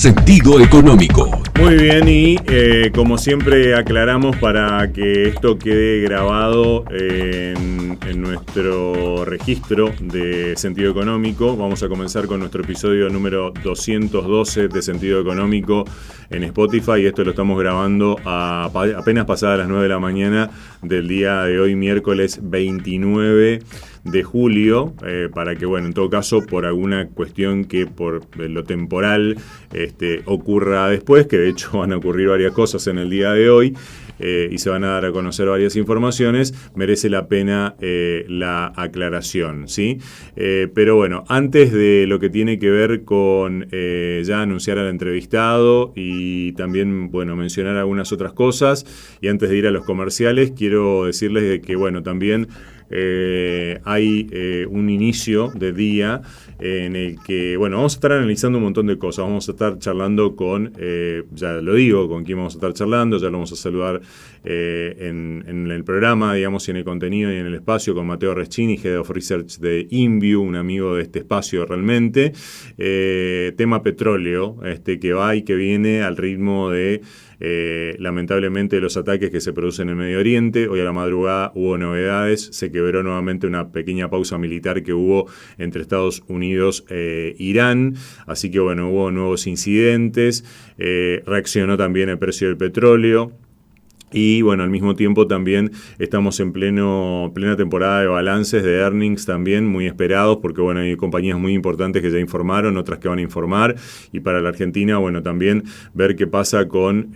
Sentido económico. Muy bien, y como siempre aclaramos para que esto quede grabado en nuestro registro de Sentido Económico. Vamos a comenzar con nuestro episodio número 212 de Sentido Económico en Spotify. Esto lo estamos grabando apenas pasadas las 9 de la mañana del día de hoy, miércoles 29 de julio, para que, bueno, en todo caso, por alguna cuestión que por lo temporal ocurra después, que de hecho van a ocurrir varias cosas en el día de hoy, y se van a dar a conocer varias informaciones, merece la pena la aclaración, ¿sí? Pero bueno, antes de lo que tiene que ver con ya anunciar al entrevistado y también, bueno, mencionar algunas otras cosas, y antes de ir a los comerciales, quiero decirles de que, bueno, también hay un inicio de día en el que, bueno, vamos a estar analizando un montón de cosas. Vamos a estar charlando con, ya lo digo, con quién vamos a estar charlando, ya lo vamos a saludar en el programa, digamos, y en el contenido y en el espacio, con Matteo Reschini, Head of Research de InView, un amigo de este espacio realmente. Tema petróleo, que va y que viene al ritmo de lamentablemente los ataques que se producen en el Medio Oriente. Hoy a la madrugada hubo novedades, se quebró nuevamente una pequeña pausa militar que hubo entre Estados Unidos e Irán, así que bueno, hubo nuevos incidentes, reaccionó también el precio del petróleo. Y bueno, al mismo tiempo también estamos en plena temporada de balances, de earnings también muy esperados, porque bueno, hay compañías muy importantes que ya informaron, otras que van a informar, y para la Argentina, bueno, también ver qué pasa con,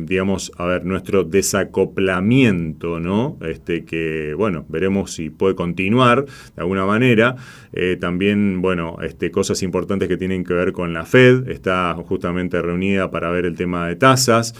digamos, a ver, nuestro desacoplamiento, ¿no? Que bueno, veremos si puede continuar de alguna manera. También, bueno, cosas importantes que tienen que ver con la Fed, está justamente reunida para ver el tema de tasas.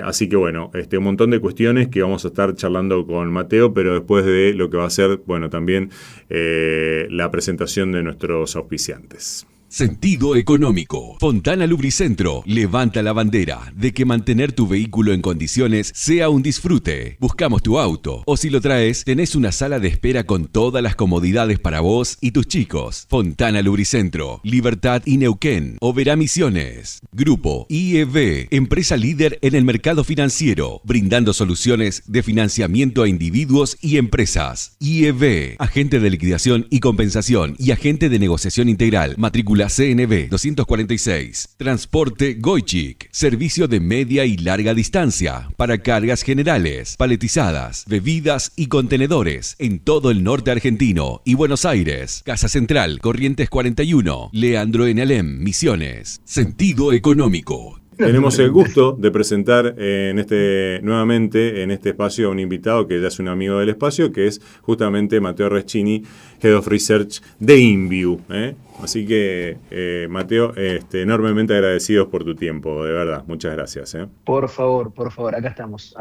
Así que bueno, un montón de cuestiones que vamos a estar charlando con Matteo, pero después de lo que va a ser, bueno, también la presentación de nuestros auspiciantes. Sentido económico. Fontana Lubricentro levanta la bandera de que mantener tu vehículo en condiciones sea un disfrute. Buscamos tu auto, o si lo traes, tenés una sala de espera con todas las comodidades para vos y tus chicos. Fontana Lubricentro, Libertad y Neuquén, Oberá Misiones. Grupo IEB, empresa líder en el mercado financiero, brindando soluciones de financiamiento a individuos y empresas. IEB, agente de liquidación y compensación y agente de negociación integral, matrícula CNB 246. Transporte Goichik. Servicio de media y larga distancia para cargas generales, paletizadas, bebidas y contenedores en todo el norte argentino y Buenos Aires. Casa Central, Corrientes 41. Leandro en Alem, Misiones. Sentido económico. Tenemos el gusto de presentar nuevamente en este espacio a un invitado que ya es un amigo del espacio, que es justamente Matteo Reschini, Head of Research de InView. Así que, Matteo, enormemente agradecidos por tu tiempo, de verdad. Muchas gracias. Por favor, acá estamos,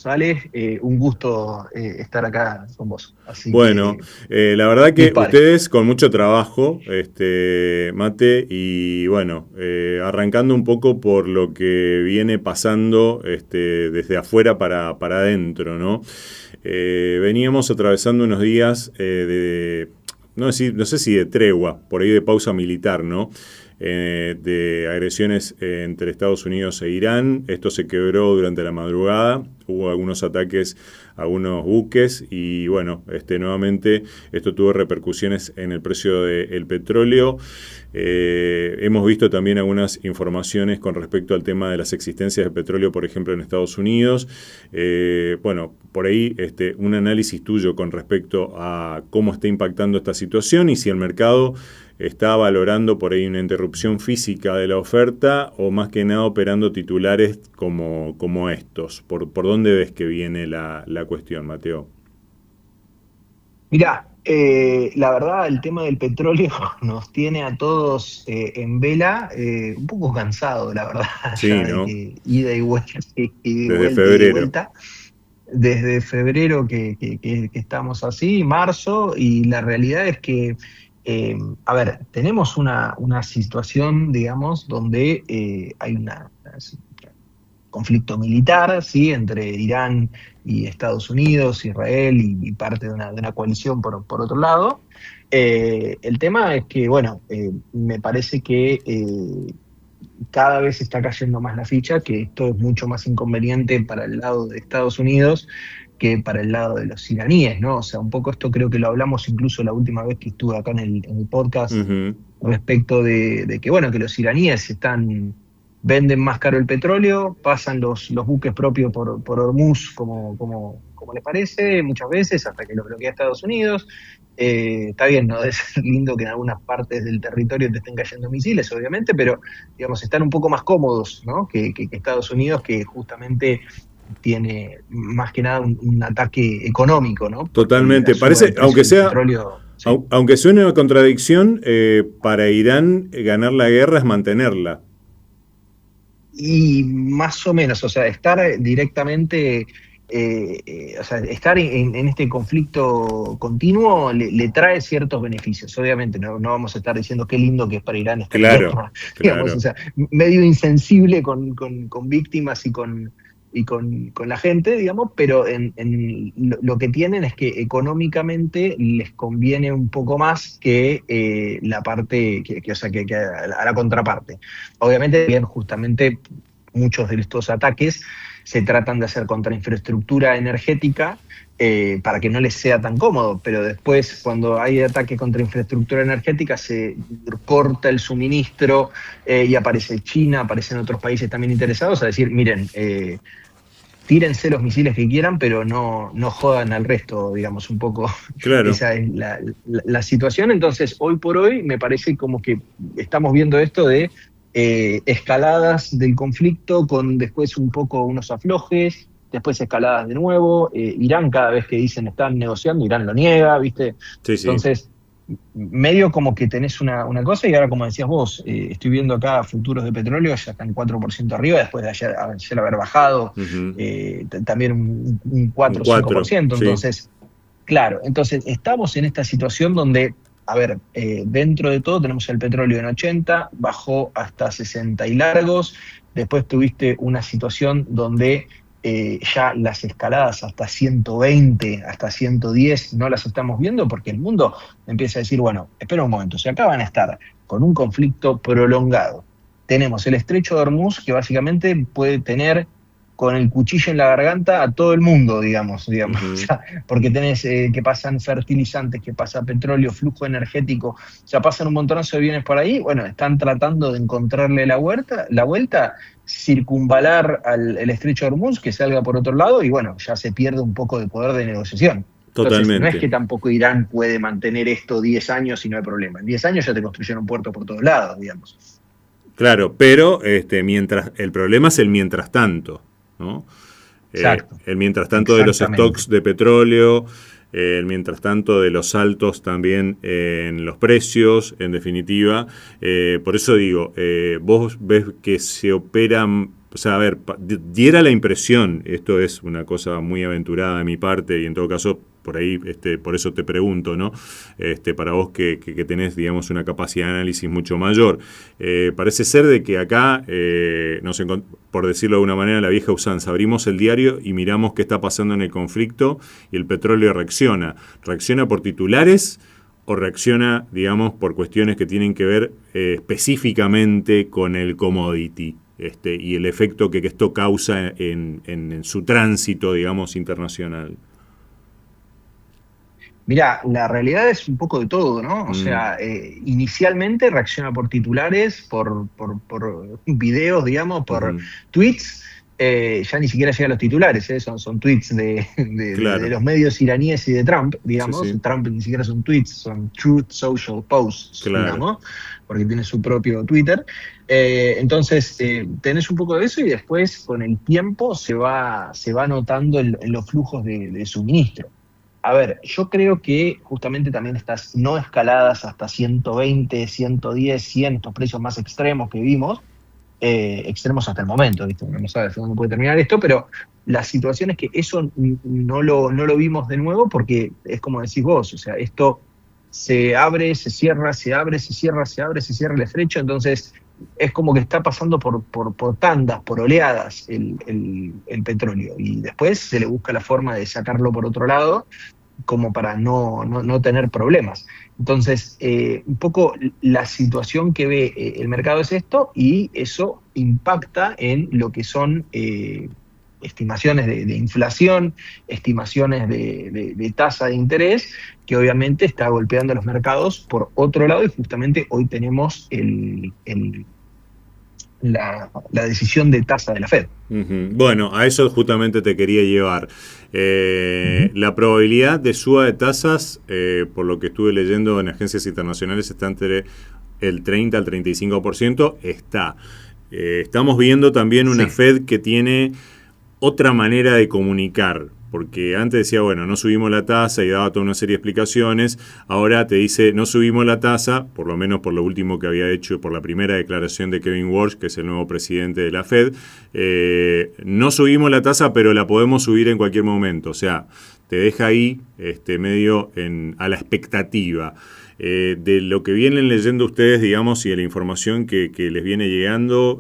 Ale. Un gusto estar acá con vos. Así bueno, la verdad que ustedes con mucho trabajo, Mate, y bueno, arrancando un poco por lo que viene pasando desde afuera para adentro, ¿no? Veníamos atravesando unos días no sé si de tregua, por ahí de pausa militar, ¿no? De agresiones entre Estados Unidos e Irán. Esto se quebró durante la madrugada, hubo algunos ataques a algunos buques y bueno, nuevamente esto tuvo repercusiones en el precio del petróleo. Hemos visto también algunas informaciones con respecto al tema de las existencias de petróleo, por ejemplo, en Estados Unidos. Bueno, por ahí un análisis tuyo con respecto a cómo está impactando esta situación y si el mercado está valorando por ahí una interrupción física de la oferta o más que nada operando titulares como estos. ¿Por dónde ves que viene la cuestión, Matteo? Mirá, la verdad el tema del petróleo nos tiene a todos en vela, un poco cansado, la verdad. Sí, ¿no? Ida y vuelta, desde febrero. Desde febrero que estamos así, marzo, y la realidad es que tenemos una situación, digamos, donde hay un conflicto militar, ¿sí?, entre Irán y Estados Unidos, Israel y parte de una coalición por otro lado, El tema es que, bueno, me parece que cada vez está cayendo más la ficha, que esto es mucho más inconveniente para el lado de Estados Unidos que para el lado de los iraníes, ¿no? O sea, un poco esto creo que lo hablamos incluso la última vez que estuve acá en el podcast, respecto de que, bueno, que los iraníes venden más caro el petróleo, pasan los buques propios por Hormuz como les parece, muchas veces, hasta que lo bloquea Estados Unidos. Está bien, no es lindo que en algunas partes del territorio te estén cayendo misiles, obviamente, pero, digamos, están un poco más cómodos, ¿no? que Estados Unidos, que justamente tiene más que nada un ataque económico, ¿no? Totalmente. Parece, aunque suene una contradicción, para Irán ganar la guerra es mantenerla. Y más o menos, o sea, estar directamente, o sea, estar en este conflicto continuo le trae ciertos beneficios. Obviamente, no vamos a estar diciendo qué lindo que es para Irán estar claro, guerra, digamos, o sea, medio insensible con víctimas y con la gente, digamos, pero lo que tienen es que económicamente les conviene un poco más que la parte, o sea, que a la contraparte. Obviamente, bien, justamente muchos de estos ataques se tratan de hacer contra infraestructura energética para que no les sea tan cómodo, pero después cuando hay ataques contra infraestructura energética se corta el suministro y aparece China, aparecen otros países también interesados a decir, miren, tírense los misiles que quieran, pero no jodan al resto, digamos, un poco. Claro. Esa es la situación. Entonces, hoy por hoy, me parece como que estamos viendo esto de escaladas del conflicto, con después un poco unos aflojes, después escaladas de nuevo. Irán, cada vez que dicen están negociando, Irán lo niega, ¿viste? Sí, sí. Entonces, medio como que tenés una cosa, y ahora, como decías vos, estoy viendo acá futuros de petróleo, ya están 4% arriba, después de ayer haber bajado también un 4 o 5%. Entonces, sí. Claro, entonces estamos en esta situación donde, a ver, dentro de todo tenemos el petróleo en 80, bajó hasta 60 y largos, después tuviste una situación donde ya las escaladas hasta 120, hasta 110 no las estamos viendo, porque el mundo empieza a decir, bueno, espera un momento, si acá van a estar con un conflicto prolongado, tenemos el estrecho de Hormuz, que básicamente puede tener con el cuchillo en la garganta a todo el mundo, digamos, o sea, porque tenés que pasan fertilizantes, que pasa petróleo, flujo energético, o sea, pasan un montonazo de bienes por ahí. Bueno, están tratando de encontrarle la vuelta, circunvalar el estrecho de Hormuz, que salga por otro lado, y bueno, ya se pierde un poco de poder de negociación. Entonces, totalmente. No es que tampoco Irán puede mantener esto 10 años y no hay problema. En 10 años ya te construyeron un puerto por todos lados, digamos. Claro, pero mientras el problema es el mientras tanto, ¿no? Exacto. El mientras tanto de los stocks de petróleo, el mientras tanto de los saltos también en los precios, en definitiva. Por eso digo, vos ves que se operan, o sea, a ver, diera la impresión, esto es una cosa muy aventurada de mi parte y en todo caso por ahí, por eso te pregunto, ¿no? Para vos que tenés, digamos, una capacidad de análisis mucho mayor. Parece ser de que acá, por decirlo de alguna manera, la vieja usanza, abrimos el diario y miramos qué está pasando en el conflicto y el petróleo reacciona. ¿Reacciona por titulares o reacciona, digamos, por cuestiones que tienen que ver específicamente con el commodity? Y el efecto que esto causa en su tránsito, digamos, internacional. Mirá, la realidad es un poco de todo, ¿no? O sea, inicialmente reacciona por titulares, por videos, digamos, por tweets. Ya ni siquiera llega a los titulares, son tweets de los medios iraníes y de Trump, digamos. Sí. Trump ni siquiera son tweets, son Truth Social Posts, digamos, porque tiene su propio Twitter. Entonces, tenés un poco de eso y después, con el tiempo, se va notando en los flujos de suministro. A ver, yo creo que justamente también estas no escaladas hasta 120, 110, 100, estos precios más extremos que vimos, extremos hasta el momento, ¿viste? No sabes dónde puede terminar esto, pero la situación es que eso no lo vimos de nuevo, porque es como decís vos, o sea, esto se abre, se cierra, se abre, se cierra, se abre, se cierra el estrecho, entonces es como que está pasando por tandas, por oleadas el petróleo, y después se le busca la forma de sacarlo por otro lado, como para no tener problemas. Entonces, un poco la situación que ve el mercado es esto, y eso impacta en lo que son estimaciones de inflación, estimaciones de tasa de interés, que obviamente está golpeando a los mercados por otro lado, y justamente hoy tenemos la decisión de tasa de la Fed. Bueno, a eso justamente te quería llevar. La probabilidad de suba de tasas, por lo que estuve leyendo en agencias internacionales, está entre el 30 al 35%. Estamos viendo también una Fed que tiene otra manera de comunicar, porque antes decía, bueno, no subimos la tasa y daba toda una serie de explicaciones. Ahora te dice, no subimos la tasa, por lo menos por lo último que había hecho, por la primera declaración de Kevin Warsh, que es el nuevo presidente de la Fed. No subimos la tasa, pero la podemos subir en cualquier momento. O sea, te deja ahí medio a la expectativa. De lo que vienen leyendo ustedes, digamos, y de la información que les viene llegando,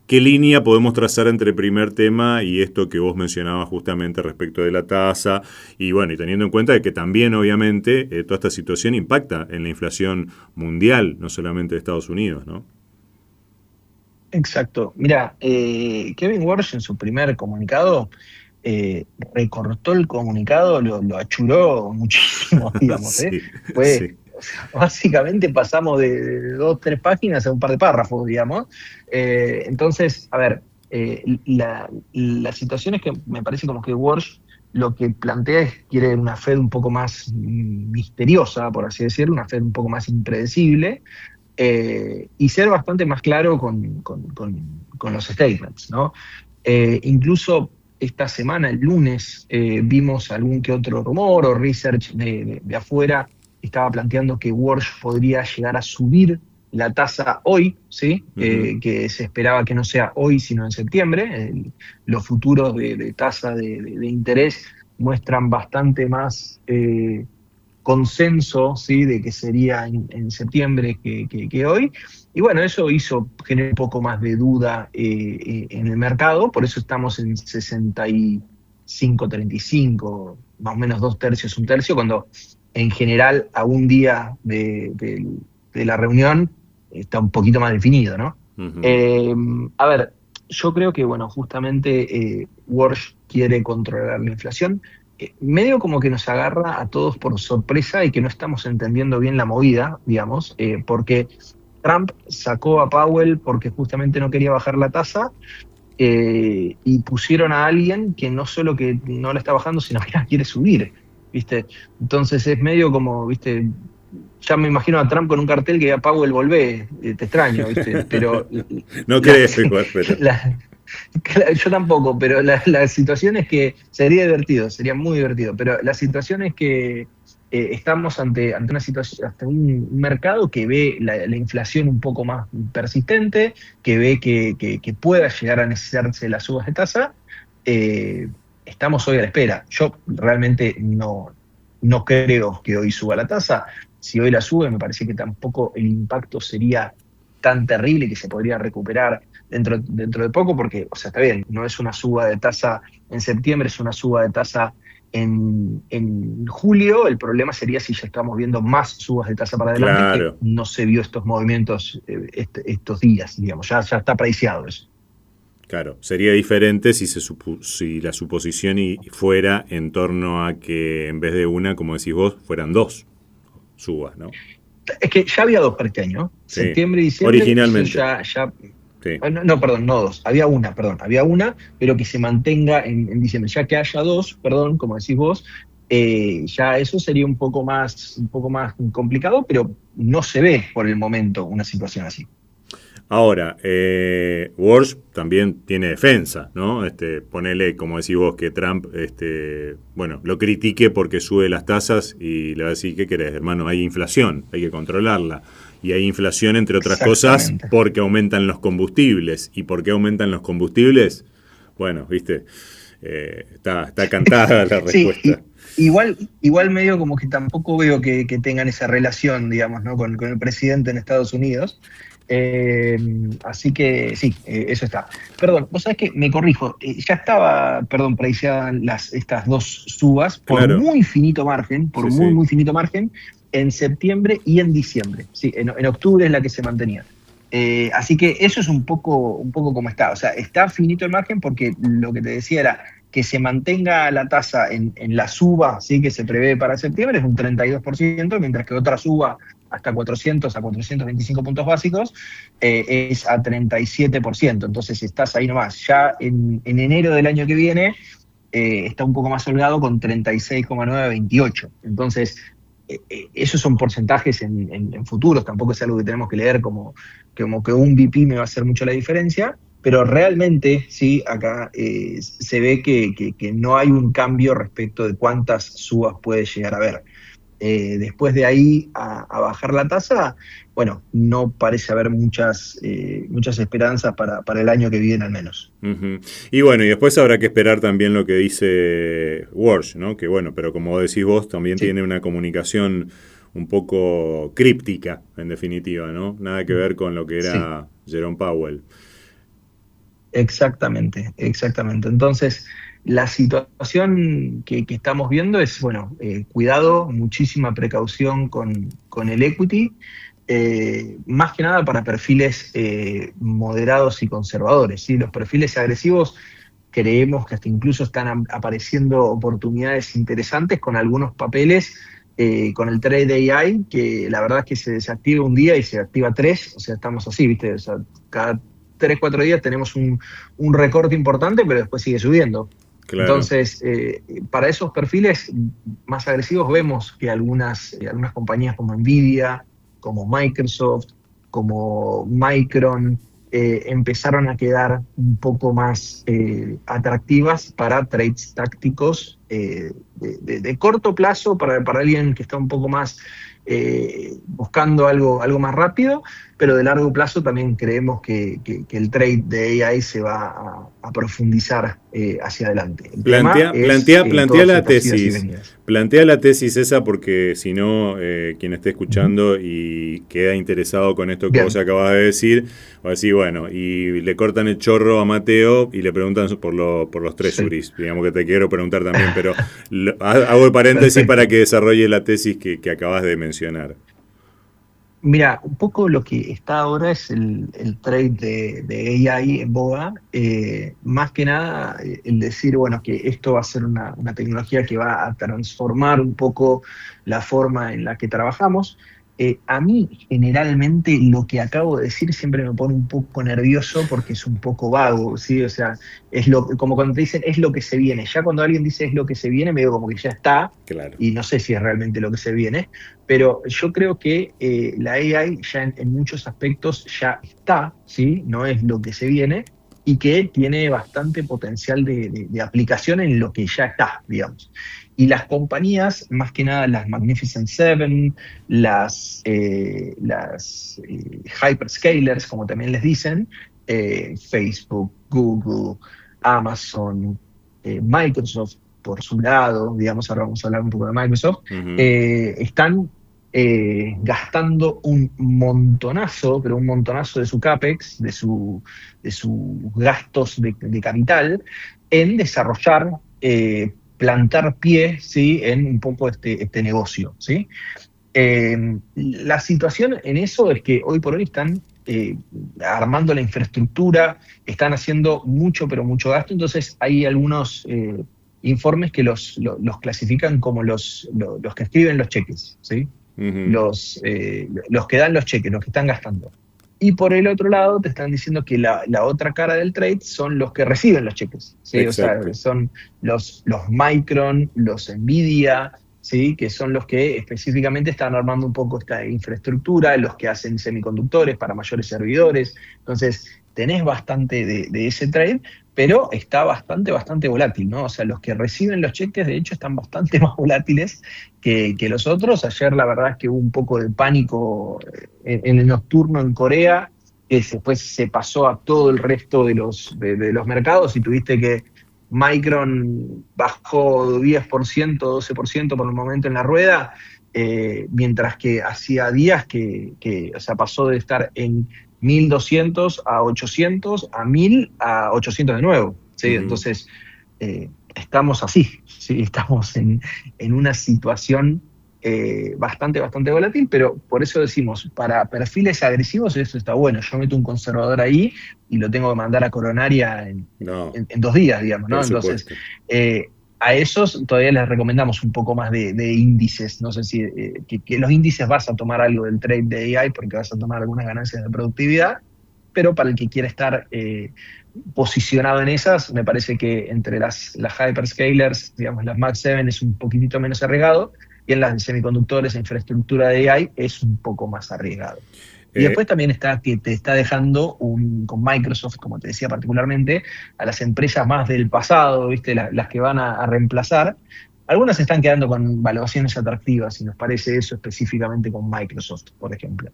¿qué línea podemos trazar entre el primer tema y esto que vos mencionabas justamente respecto de la tasa? Y bueno, y teniendo en cuenta de que también, obviamente, toda esta situación impacta en la inflación mundial, no solamente de Estados Unidos, ¿no? Exacto. Mira, Kevin Warsh en su primer comunicado recortó el comunicado, lo achuró muchísimo, digamos. Sí, Fue, sí. o sea, básicamente pasamos de 2-3 páginas a un par de párrafos, digamos. Entonces, a ver, la situación es que me parece como que Warsh lo que plantea es que quiere una Fed un poco más misteriosa, por así decirlo, una Fed un poco más impredecible, y ser bastante más claro con los statements, ¿no? Incluso esta semana, el lunes, vimos algún que otro rumor o research de afuera que estaba planteando que Warsh podría llegar a subir la tasa hoy, ¿sí? Que se esperaba que no sea hoy, sino en septiembre. Los futuros de tasa de interés muestran bastante más consenso, ¿sí? De que sería en septiembre que hoy. Y bueno, eso generó un poco más de duda en el mercado, por eso estamos en 65-35, más o menos 2/3, 1/3, cuando en general a un día de la reunión está un poquito más definido, ¿no? A ver, yo creo que, bueno, justamente Warsh quiere controlar la inflación. Medio como que nos agarra a todos por sorpresa y que no estamos entendiendo bien la movida, digamos, porque Trump sacó a Powell porque justamente no quería bajar la tasa, y pusieron a alguien que no solo que no la está bajando, sino que la quiere subir, ¿viste? Entonces es medio como, ¿viste? Ya me imagino a Trump con un cartel que diga Powell volvé, te extraño, ¿viste? Pero no crees igual, pero... Yo tampoco, pero la situación es que sería divertido, sería muy divertido, pero la situación es que estamos ante una situación, ante un mercado que ve la inflación un poco más persistente, que ve que pueda llegar a necesitarse las subas de tasa. Estamos hoy a la espera. Yo realmente no creo que hoy suba la tasa. Si hoy la sube, me parece que tampoco el impacto sería tan terrible, que se podría recuperar dentro de poco, porque, o sea, está bien, no es una suba de tasa en septiembre, es una suba de tasa en julio. El problema sería si ya estamos viendo más subas de tasa para adelante, Claro. que no se vio estos movimientos estos días, digamos, ya está preciado eso. Claro, sería diferente si la suposición fuera en torno a que en vez de una, como decís vos, fueran dos subas, ¿no? Es que ya había dos para este año, Sí. septiembre y diciembre. Originalmente. Sí. No dos, había una, pero que se mantenga en diciembre. Ya que haya dos, como decís vos, ya eso sería un poco más complicado, pero no se ve por el momento una situación así. Ahora, Warsh también tiene defensa, ¿no? Ponele, como decís vos, que Trump, lo critique porque sube las tasas y le va a decir, ¿qué querés, hermano? Hay inflación, hay que controlarla. Y hay inflación, entre otras cosas, porque aumentan los combustibles. ¿Y por qué aumentan los combustibles? Bueno, viste, está cantada la respuesta. Igual medio como que tampoco veo que tengan esa relación, digamos, ¿no? con el presidente en Estados Unidos. Así que sí, eso está. Perdón, vos sabés que me corrijo, ya estaba, perdón, preciadas estas dos subas por Claro. muy finito margen, por Sí, muy finito margen, en septiembre y en diciembre. Sí, en octubre es la que se mantenía. Así que eso es un poco como está. O sea, está finito el margen porque lo que te decía era que se mantenga la tasa en la suba, ¿sí? Que se prevé para septiembre es un 32%, mientras que otra suba hasta 400 a 425 puntos básicos es a 37%. Entonces estás ahí nomás. Ya en enero del año que viene está un poco más holgado con 36,9 a 28. Entonces, esos son porcentajes en futuros, tampoco es algo que tenemos que leer como que un BP me va a hacer mucho la diferencia, pero realmente sí, acá se ve que no hay un cambio respecto de cuántas subas puede llegar a haber. Después de ahí a bajar la tasa, bueno, no parece haber muchas esperanzas para el año que viene al menos. Uh-huh. Y bueno, y después habrá que esperar también lo que dice Walsh, ¿no? Que bueno, pero como decís vos, también sí, tiene una comunicación un poco críptica, en definitiva, ¿no? Nada que ver con lo que era Jerome Powell. Exactamente. Entonces, la situación que estamos viendo es, bueno, cuidado, muchísima precaución con el equity, más que nada para perfiles moderados y conservadores, ¿sí? Los perfiles agresivos creemos que hasta incluso están apareciendo oportunidades interesantes con algunos papeles, con el trade AI, que la verdad es que se desactiva un día y se activa 3, o sea, estamos así, ¿viste? O sea, cada 3-4 días tenemos un recorte importante, pero después sigue subiendo. Claro. Entonces, para esos perfiles más agresivos vemos que algunas compañías como Nvidia, como Microsoft, como Micron, empezaron a quedar un poco más atractivas para trades tácticos de corto plazo, para alguien que está un poco más buscando algo más rápido, pero de largo plazo también creemos que el trade de AI se va a profundizar hacia adelante. Plantea la tesis esa, porque si no, quien esté escuchando y queda interesado con esto que vos acabas de decir, va a decir, bueno, y le cortan el chorro a Mateo y le preguntan por los treasuries, digamos que te quiero preguntar también, pero hago el paréntesis para que desarrolle la tesis que acabas de mencionar. Mira, un poco lo que está ahora es el trade de AI en boga, más que nada el decir, bueno, que esto va a ser una tecnología que va a transformar un poco la forma en la que trabajamos. A mí, generalmente, lo que acabo de decir siempre me pone un poco nervioso porque es un poco vago, ¿sí? O sea, como cuando te dicen es lo que se viene. Ya cuando alguien dice es lo que se viene, me digo como que ya está, claro. Y no sé si es realmente lo que se viene, pero yo creo que la AI ya en muchos aspectos ya está, ¿sí? No es lo que se viene, y que tiene bastante potencial de aplicación en lo que ya está, digamos. Y las compañías, más que nada las Magnificent Seven, las hyperscalers, como también les dicen, Facebook, Google, Amazon, Microsoft, por su lado, digamos, ahora vamos a hablar un poco de Microsoft, están gastando un montonazo, pero un montonazo de su CAPEX, de sus gastos de capital, en desarrollar, plantar pie, ¿sí? En un poco este negocio, ¿sí? La situación en eso es que hoy por hoy están armando la infraestructura, están haciendo mucho, pero mucho gasto, entonces hay algunos informes que los clasifican como los que escriben los cheques, ¿sí? Uh-huh. Los que dan los cheques, los que están gastando. Y por el otro lado te están diciendo que la otra cara del trade son los que reciben los cheques, ¿sí? O sea, son los Micron, los Nvidia, ¿sí? Que son los que específicamente están armando un poco esta infraestructura, los que hacen semiconductores para mayores servidores. Entonces, tenés bastante de ese trade, pero está bastante volátil, ¿no? O sea, los que reciben los cheques, de hecho, están bastante más volátiles que los otros. Ayer, la verdad es que hubo un poco de pánico en el nocturno en Corea, que después se pasó a todo el resto de los mercados, y tuviste que Micron bajó 10%, 12% por el momento en la rueda, mientras que hacía días que o sea, pasó de estar en 1.200 a 800, a 1.000 a 800 de nuevo. ¿Sí? Entonces, estamos así, ¿sí? Estamos en una situación bastante volátil, pero por eso decimos, para perfiles agresivos eso está bueno. Yo meto un conservador ahí y lo tengo que mandar a coronaria en 2 días, digamos, ¿no? Entonces, a esos todavía les recomendamos un poco más de índices. No sé si que los índices vas a tomar algo del trade de AI porque vas a tomar algunas ganancias de productividad, pero para el que quiere estar posicionado en esas, me parece que entre las hyperscalers, digamos, las Mag 7 es un poquitito menos arriesgado, y en las de semiconductores e infraestructura de AI es un poco más arriesgado. Y después también está que te está dejando con Microsoft, como te decía particularmente, a las empresas más del pasado, ¿viste? Las que van a reemplazar. Algunas se están quedando con valuaciones atractivas, y nos parece eso específicamente con Microsoft, por ejemplo.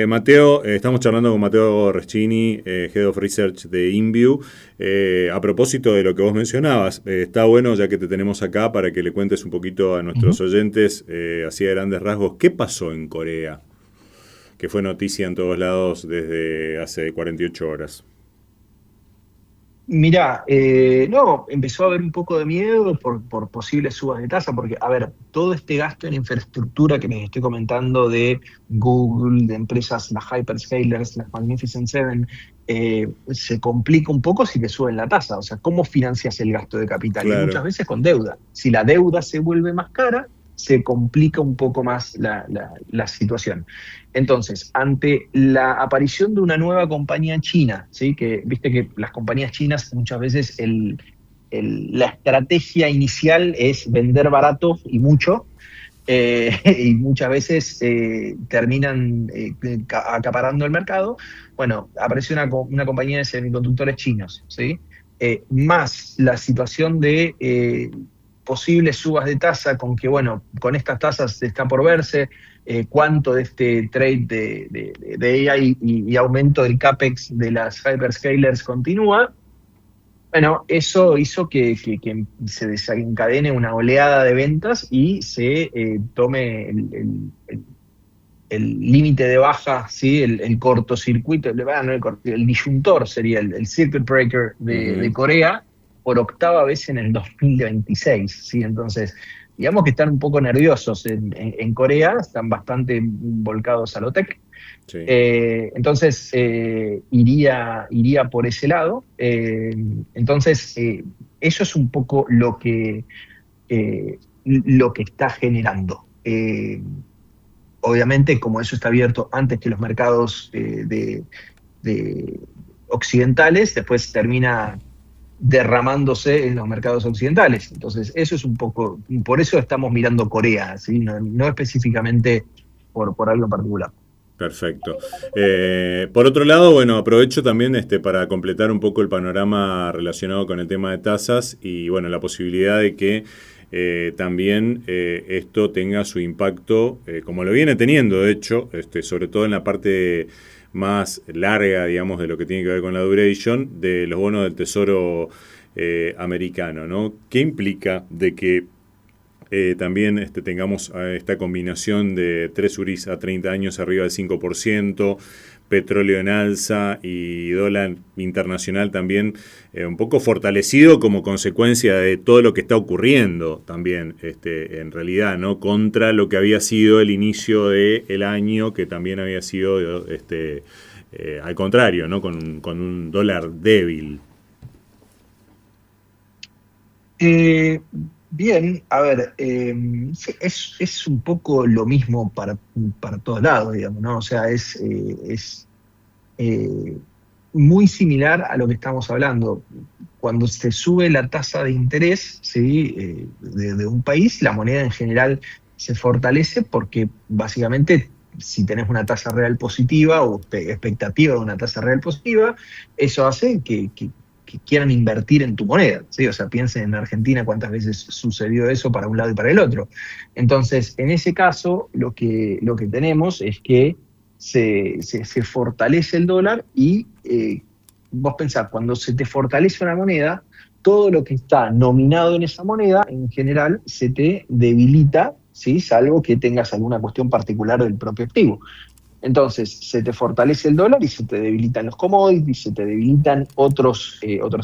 Mateo, estamos charlando con Mateo Reschini, Head of Research de InView. A propósito de lo que vos mencionabas, está bueno ya que te tenemos acá para que le cuentes un poquito a nuestros oyentes, así a grandes rasgos, ¿qué pasó en Corea? Que fue noticia en todos lados desde hace 48 horas. Mirá, no, empezó a haber un poco de miedo por posibles subas de tasa, porque, a ver, todo este gasto en infraestructura que les estoy comentando de Google, de empresas, las hyperscalers, las Magnificent Seven, se complica un poco si te suben la tasa. O sea, ¿cómo financias el gasto de capital? Claro. Y muchas veces con deuda. Si la deuda se vuelve más cara, se complica un poco más la situación. Entonces, ante la aparición de una nueva compañía china, ¿sí? Que viste que las compañías chinas muchas veces la estrategia inicial es vender barato y mucho, y muchas veces terminan acaparando el mercado. Bueno, apareció una compañía de semiconductores chinos, ¿sí? Más la situación de posibles subas de tasa, con que, bueno, con estas tasas está por verse cuánto de este trade de AI y aumento del CAPEX de las hyperscalers continúa. Bueno, eso hizo que se desencadene una oleada de ventas y se tome el límite de baja, ¿sí? El cortocircuito, el disyuntor sería el circuit breaker de Corea, por 8ª vez en el 2026, ¿sí? Entonces, digamos que están un poco nerviosos en Corea, están bastante volcados a lo tech. Sí. Entonces, iría por ese lado. Entonces, eso es un poco lo que está generando. Obviamente, como eso está abierto antes que los mercados de occidentales, después termina derramándose en los mercados occidentales. Entonces, eso es un poco, por eso estamos mirando Corea, ¿sí? No específicamente por algo en particular. Perfecto. Por otro lado, bueno, aprovecho también para completar un poco el panorama relacionado con el tema de tasas y, bueno, la posibilidad de que también esto tenga su impacto, como lo viene teniendo, de hecho, sobre todo en la parte más larga, digamos, de lo que tiene que ver con la duration de los bonos del Tesoro americano, ¿no? ¿Qué implica de que también tengamos esta combinación de treasuries a 30 años arriba del 5%, petróleo en alza y dólar internacional también un poco fortalecido como consecuencia de todo lo que está ocurriendo también en realidad, ¿no? Contra lo que había sido el inicio del año, que también había sido al contrario, ¿no? Con un dólar débil. Bien, a ver, es un poco lo mismo para todos lados, digamos, ¿no? O sea, es muy similar a lo que estamos hablando. Cuando se sube la tasa de interés, ¿sí? de un país, la moneda en general se fortalece porque básicamente si tenés una tasa real positiva o expectativa de una tasa real positiva, eso hace que quieran invertir en tu moneda, ¿sí? O sea, piensen en Argentina cuántas veces sucedió eso para un lado y para el otro. Entonces, en ese caso, lo que tenemos es que se fortalece el dólar y vos pensás, cuando se te fortalece una moneda, todo lo que está nominado en esa moneda, en general, se te debilita, ¿sí? Salvo que tengas alguna cuestión particular del propio activo. Entonces, se te fortalece el dólar y se te debilitan los commodities, se te debilitan otros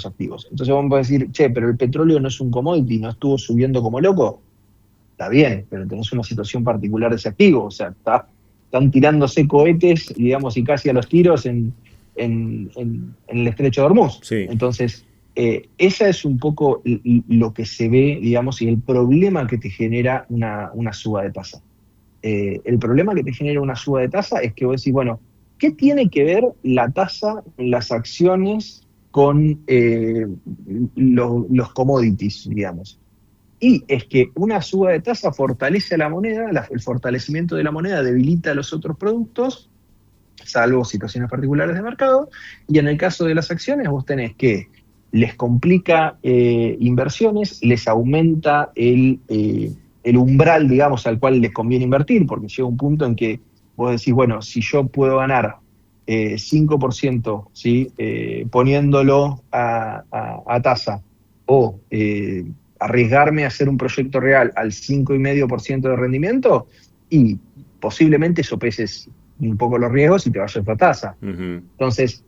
activos. Entonces vamos a decir, che, pero el petróleo no es un commodity, no estuvo subiendo como loco. Está bien, pero tenés una situación particular de ese activo. O sea, están tirándose cohetes, digamos, y casi a los tiros en el Estrecho de Hormuz. Sí. Entonces, esa es un poco lo que se ve, digamos, y el problema que te genera una suba de tasa. El problema que te genera una suba de tasa es que vos decís, bueno, ¿qué tiene que ver la tasa en las acciones con los commodities, digamos? Y es que una suba de tasa fortalece a la moneda, el fortalecimiento de la moneda debilita a los otros productos, salvo situaciones particulares de mercado, y en el caso de las acciones vos tenés que les complica inversiones, les aumenta el umbral, digamos, al cual les conviene invertir, porque llega un punto en que vos decís, bueno, si yo puedo ganar 5%, ¿sí? Poniéndolo a tasa, o arriesgarme a hacer un proyecto real al 5,5% de rendimiento, y posiblemente sopeses un poco los riesgos y te vayas a tasa. Uh-huh. Entonces,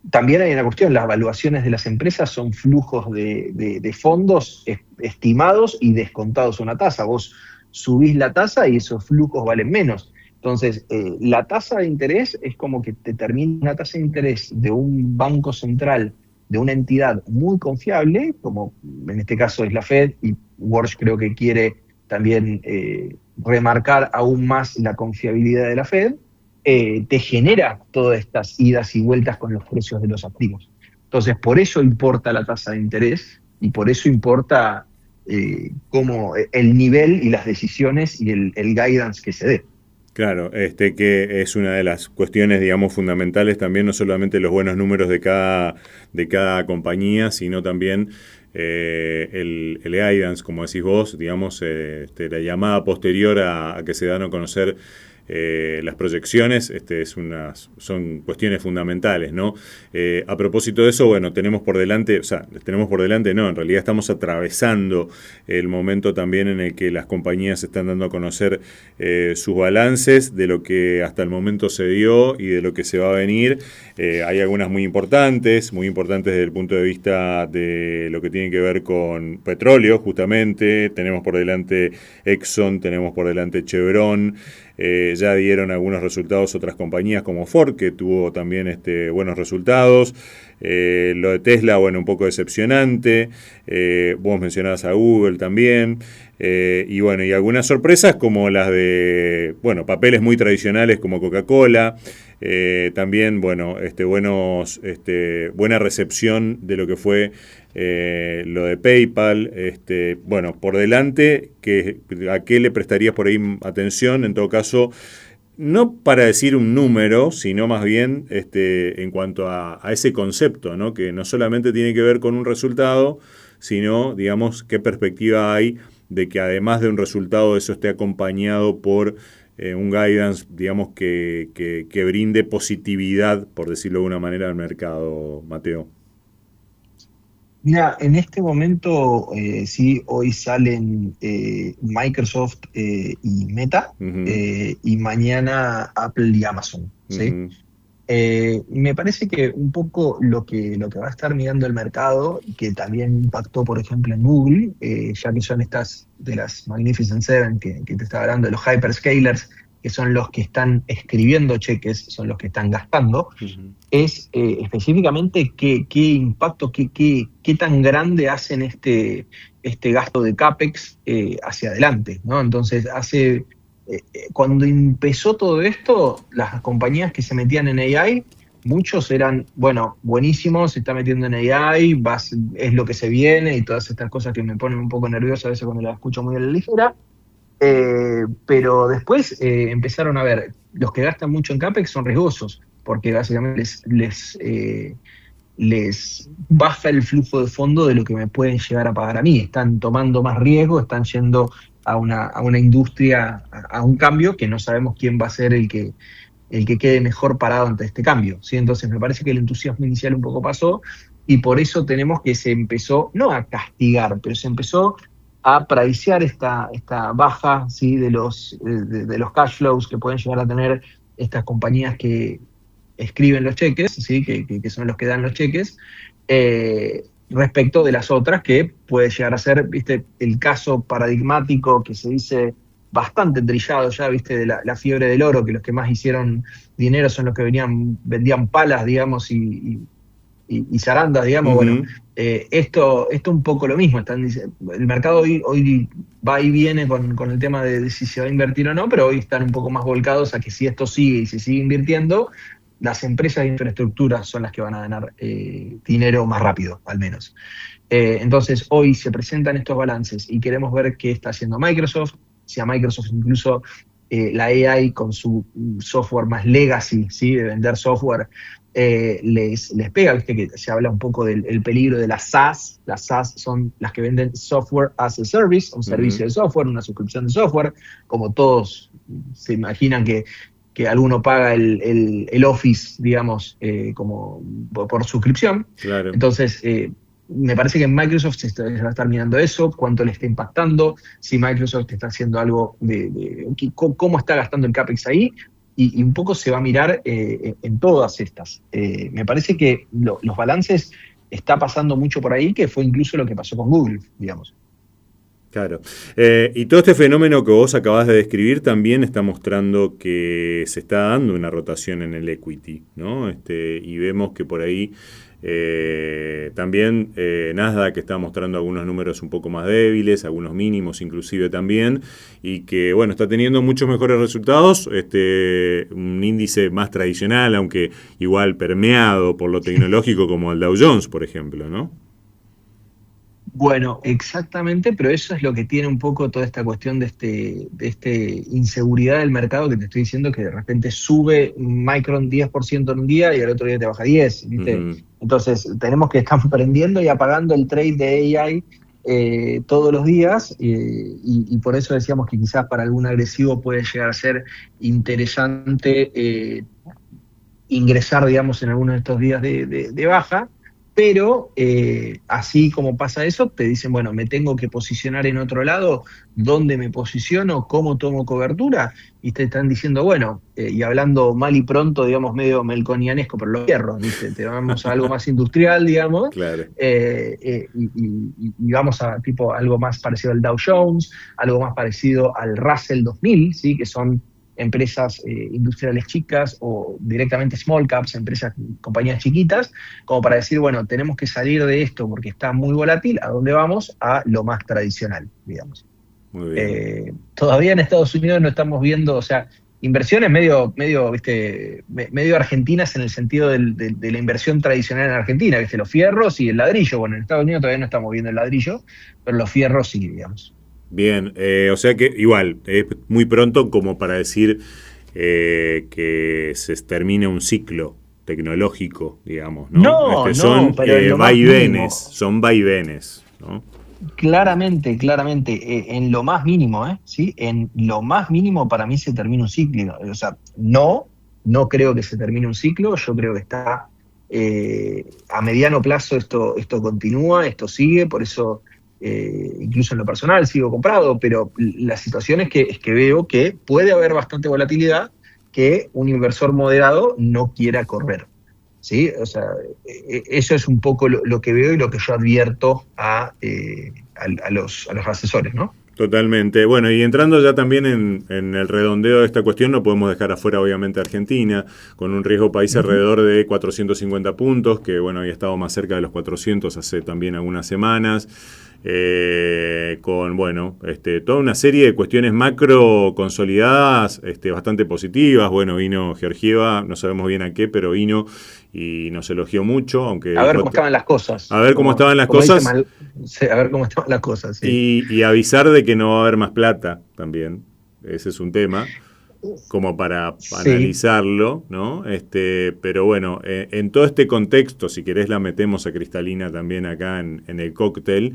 también hay una cuestión, las valuaciones de las empresas son flujos de fondos estimados y descontados una tasa. Vos subís la tasa y esos flujos valen menos. Entonces, la tasa de interés es como que te termina una tasa de interés de un banco central, de una entidad muy confiable, como en este caso es la Fed, y Walsh creo que quiere también remarcar aún más la confiabilidad de la Fed, te genera todas estas idas y vueltas con los precios de los activos. Entonces, por eso importa la tasa de interés y por eso importa cómo el nivel y las decisiones y el guidance que se dé. Claro, que es una de las cuestiones, digamos, fundamentales también, no solamente los buenos números de cada compañía, sino también el guidance, como decís vos, digamos, la llamada posterior a que se dan a conocer las proyecciones, son cuestiones fundamentales, ¿no? A propósito de eso, bueno, tenemos por delante, no, en realidad estamos atravesando el momento también en el que las compañías están dando a conocer sus balances de lo que hasta el momento se dio y de lo que se va a venir. Hay algunas muy importantes desde el punto de vista de lo que tiene que ver con petróleo, justamente. Tenemos por delante Exxon, tenemos por delante Chevron. Ya dieron algunos resultados otras compañías como Ford, que tuvo también buenos resultados. Lo de Tesla, bueno, un poco decepcionante. Vos mencionabas a Google también. Y bueno, y algunas sorpresas como las de, bueno, papeles muy tradicionales como Coca-Cola. También, bueno, buena recepción de lo que fue lo de PayPal. Bueno, por delante, ¿a qué le prestarías por ahí atención? En todo caso, no para decir un número, sino más bien en cuanto a ese concepto, ¿no? Que no solamente tiene que ver con un resultado, sino, digamos, qué perspectiva hay de que además de un resultado eso esté acompañado por un guidance, digamos, que brinde positividad, por decirlo de alguna manera, al mercado, Mateo. Mira, en este momento, sí, hoy salen Microsoft y Meta, Uh-huh. Y mañana Apple y Amazon, ¿sí? Uh-huh. Me parece que un poco lo que va a estar mirando el mercado, que también impactó, por ejemplo, en Google, ya que son estas de las Magnificent Seven que te estaba hablando, de los hyperscalers, que son los que están escribiendo cheques, son los que están gastando, uh-huh. Es específicamente qué impacto, qué tan grande hacen este gasto de CAPEX hacia adelante, ¿no? Entonces, cuando empezó todo esto, las compañías que se metían en AI, muchos eran, bueno, buenísimos, se está metiendo en AI, es lo que se viene y todas estas cosas que me ponen un poco nervioso a veces cuando las escucho muy a la ligera. Pero después empezaron a ver, los que gastan mucho en CAPEX son riesgosos, porque básicamente les baja el flujo de fondo de lo que me pueden llegar a pagar a mí. Están tomando más riesgo, están yendo a una industria, a un cambio que no sabemos quién va a ser el que quede mejor parado ante este cambio, ¿sí? Entonces me parece que el entusiasmo inicial un poco pasó y por eso tenemos que se empezó, no a castigar, pero se empezó a pricear esta baja, ¿sí? de los cash flows que pueden llegar a tener estas compañías que escriben los cheques, ¿sí? que son los que dan los cheques, respecto de las otras, que puede llegar a ser, ¿viste? El caso paradigmático que se dice bastante trillado ya, ¿viste? De la fiebre del oro, que los que más hicieron dinero son los que vendían palas, digamos, y zarandas, digamos. Bueno, esto un poco lo mismo. El mercado hoy va y viene con el tema de si se va a invertir o no, pero hoy están un poco más volcados a que si esto sigue y se sigue invirtiendo, las empresas de infraestructura son las que van a ganar dinero más rápido, al menos. Entonces, hoy se presentan estos balances y queremos ver qué está haciendo Microsoft, si a Microsoft incluso la AI con su software más legacy, ¿sí? De vender software, les pega. Viste que se habla un poco del peligro de las SaaS. Las SaaS son las que venden software as a service, un servicio de software, una suscripción de software, como todos se imaginan que alguno paga el Office, digamos, como por suscripción. Claro. Entonces, me parece que en Microsoft se va a estar mirando eso, cuánto le está impactando, si Microsoft está haciendo algo cómo está gastando el CAPEX ahí, y un poco se va a mirar en todas estas. Me parece que los balances está pasando mucho por ahí, que fue incluso lo que pasó con Google, digamos. Claro. Y todo este fenómeno que vos acabás de describir también está mostrando que se está dando una rotación en el equity, ¿no? Y vemos que por ahí también Nasdaq está mostrando algunos números un poco más débiles, algunos mínimos inclusive también, y que bueno, está teniendo muchos mejores resultados, un índice más tradicional, aunque igual permeado por lo tecnológico como el Dow Jones, por ejemplo, ¿no? Bueno, exactamente, pero eso es lo que tiene un poco toda esta cuestión de inseguridad del mercado, que te estoy diciendo que de repente sube Micron 10% en un día y al otro día te baja 10, ¿viste? Entonces tenemos que estar prendiendo y apagando el trade de AI todos los días, y por eso decíamos que quizás para algún agresivo puede llegar a ser interesante ingresar, digamos, en algunos de estos días de baja. Pero así como pasa eso, te dicen, bueno, me tengo que posicionar en otro lado, ¿dónde me posiciono? ¿Cómo tomo cobertura? Y te están diciendo, bueno, y hablando mal y pronto, digamos, medio melconianesco, pero los fierros, ¿viste? Te vamos a algo más industrial, digamos, claro. Y vamos a tipo algo más parecido al Dow Jones, algo más parecido al Russell 2000, ¿sí? Que son empresas industriales chicas o directamente small caps, compañías chiquitas, como para decir, bueno, tenemos que salir de esto porque está muy volátil. ¿A dónde vamos? A lo más tradicional, digamos. Muy bien. Todavía en Estados Unidos no estamos viendo, o sea, inversiones medio argentinas en el sentido de la inversión tradicional en Argentina, ¿viste? Los fierros y el ladrillo. Bueno, en Estados Unidos todavía no estamos viendo el ladrillo, pero los fierros sí, digamos. Bien, o sea que igual, es muy pronto como para decir que se termine un ciclo tecnológico, digamos, ¿no? Son vaivenes, ¿no? Claramente, en lo más mínimo, ¿sí? En lo más mínimo para mí se termina un ciclo. O sea, no creo que se termine un ciclo, yo creo que está a mediano plazo esto continúa, esto sigue, por eso incluso en lo personal sigo comprado, pero la situación es que veo que puede haber bastante volatilidad que un inversor moderado no quiera correr, ¿sí? O sea, eso es un poco lo que veo y lo que yo advierto a los asesores, ¿no? Totalmente. Bueno, y entrando ya también en el redondeo de esta cuestión, no podemos dejar afuera obviamente Argentina, con un riesgo país alrededor de 450 puntos, que bueno, había estado más cerca de los 400 hace también algunas semanas, con bueno, toda una serie de cuestiones macro consolidadas, bastante positivas. Bueno, vino Georgieva, no sabemos bien a qué, pero vino y nos elogió mucho, aunque... A ver cómo estaban las cosas. A ver cómo estaban las cosas. A ver cómo estaban las cosas, sí. Y avisar de que no va a haber más plata también. Ese es un tema, como para analizarlo, ¿no? Pero bueno, en todo este contexto, si querés la metemos a Cristalina también acá en el cóctel,